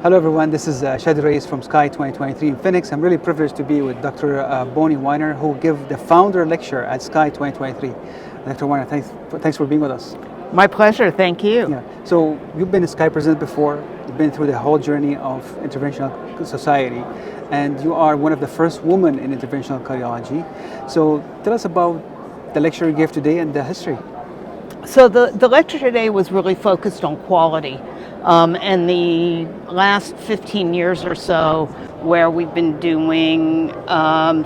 Hello everyone, this is Alraies from SCAI 2023 in Phoenix. I'm really privileged to be with Dr. Weiner, who give the founder lecture at SCAI 2023. Dr. Weiner, thanks for being with us. My pleasure, thank you. Yeah. So you've been a SCAI president before, you've been through the whole journey of interventional society, and you are one of the first women in interventional cardiology. So tell us about the lecture you gave today and the history. So the lecture today was really focused on quality. And the last 15 years or so, where we've been doing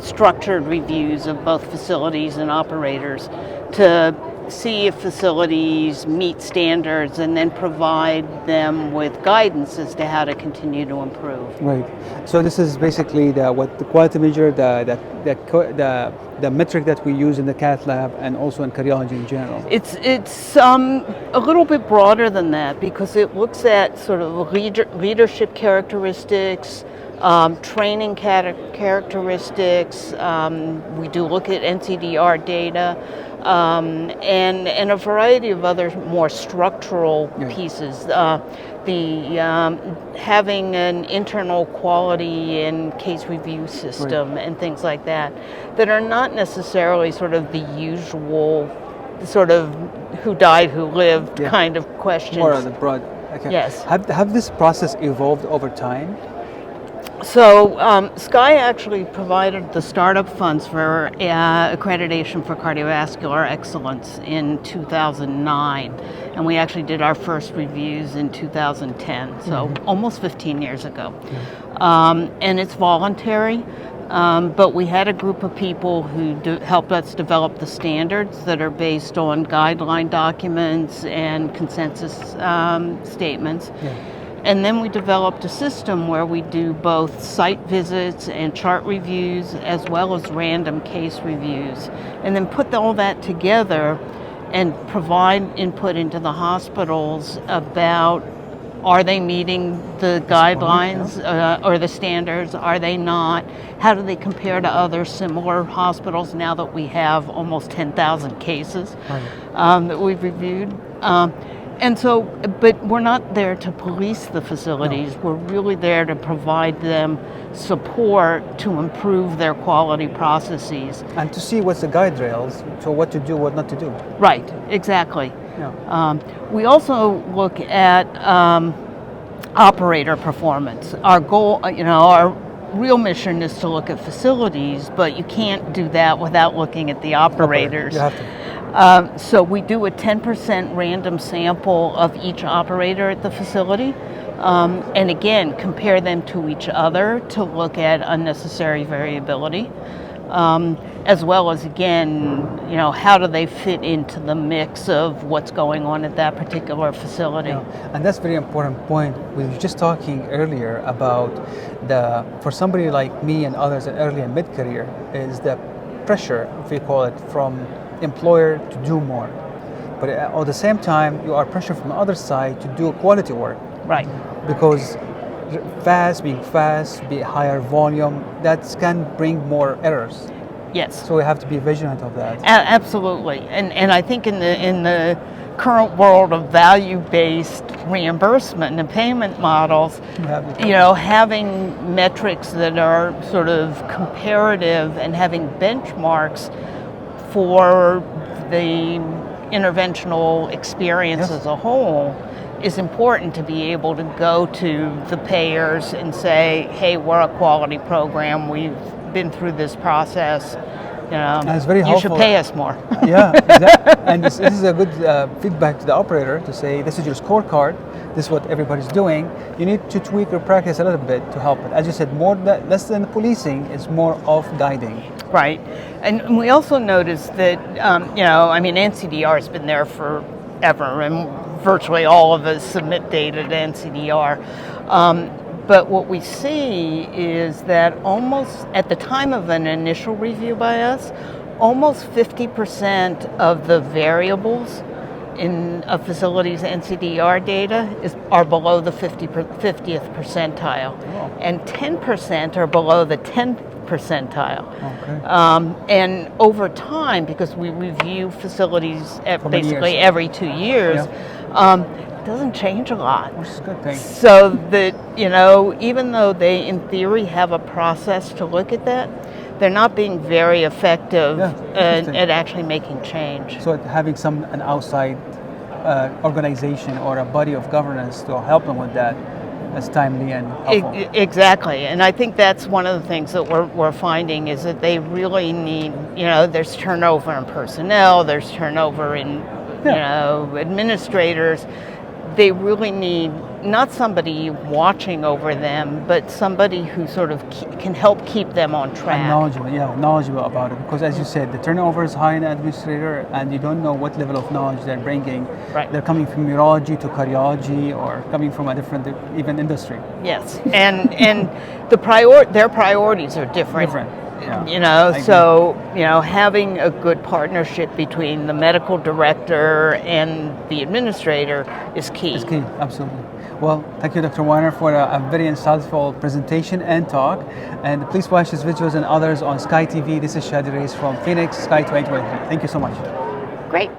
structured reviews of both facilities and operators to see if facilities meet standards and then provide them with guidance as to how to continue to improve. Right. So this is basically the quality measure, the metric that we use in the cath lab and also in cardiology in general. It's a little bit broader than that because it looks at sort of leadership characteristics, training characteristics. We do look at NCDR data. And a variety of other more structural pieces. Having an internal quality and case review system and things like that are not necessarily sort of the usual sort of who died, who lived kind of questions. More on the broad. Okay. Yes. Have this process evolved over time? So SCAI actually provided the startup funds for accreditation for cardiovascular excellence in 2009, and we actually did our first reviews in 2010, so almost 15 years ago. And it's voluntary, but we had a group of people who helped us develop the standards that are based on guideline documents and consensus statements. And then we developed a system where we do both site visits and chart reviews as well as random case reviews. And then put all that together and provide input into the hospitals about are they meeting the guidelines or the standards? Are they not? How do they compare to other similar hospitals now that we have almost 10,000 cases that we've reviewed? And so, but we're not there to police the facilities. No. We're really there to provide them support to improve their quality processes. And to see what's the guide rails, so what to do, what not to do. Right, exactly. Yeah. We also look at operator performance. Our goal, our real mission is to look at facilities, but you can't do that without looking at the operators. You have to. So we do a 10% random sample of each operator at the facility, and again, compare them to each other to look at unnecessary variability, as well as, again, how do they fit into the mix of what's going on at that particular facility. Yeah. And that's a very important point. We were just talking earlier about for somebody like me and others in early and mid-career, is the pressure, if we call it, from employer to do more, but at the same time you are pressured from the other side to do quality work, right? Because being fast, be higher volume, that can bring more errors. Yes. So we have to be vigilant of that. Absolutely, and I think in the current world of value-based reimbursement and payment models, having metrics that are sort of comparative and having benchmarks for the interventional experience as a whole is important to be able to go to the payers and say, hey, we're a quality program, we've been through this process, and it's very helpful. You should pay us more. Yeah, exactly. And this is a good feedback to the operator to say, this is your scorecard, this is what everybody's doing. You need to tweak your practice a little bit to help it. As you said, less than policing, it's more of guiding. Right. And we also noticed that, NCDR has been there forever, and virtually all of us submit data to NCDR. But what we see is that almost at the time of an initial review by us, almost 50% of the variables in a facility's NCDR data are below the 50th percentile, and 10% are below the 10th percentile. Okay. And over time, because we review facilities basically every 2 years, doesn't change a lot. Which is a good thing. So that, you know, even though they in theory have a process to look at that, they're not being very effective at actually making change. So having an outside organization or a body of governance to help them with that is timely and helpful. Exactly, and I think that's one of the things that we're finding is that they really need, you know, there's turnover in personnel, there's turnover in, you know, administrators. They really need not somebody watching over them, but somebody who sort of can help keep them on track. And knowledgeable about it. Because as you said, the turnover is high in the administrator, and you don't know what level of knowledge they're bringing. Right. They're coming from urology to cardiology, or coming from a different even industry. Yes, and their priorities are different. Yeah, you know, so, you know, having a good partnership between the medical director and the administrator is key. It's key, absolutely. Well, thank you, Dr. Weiner, for a very insightful presentation and talk. And please watch these videos and others on SCAI-TV. This is Alraies from Phoenix, SCAI 2023. Thank you so much. Great.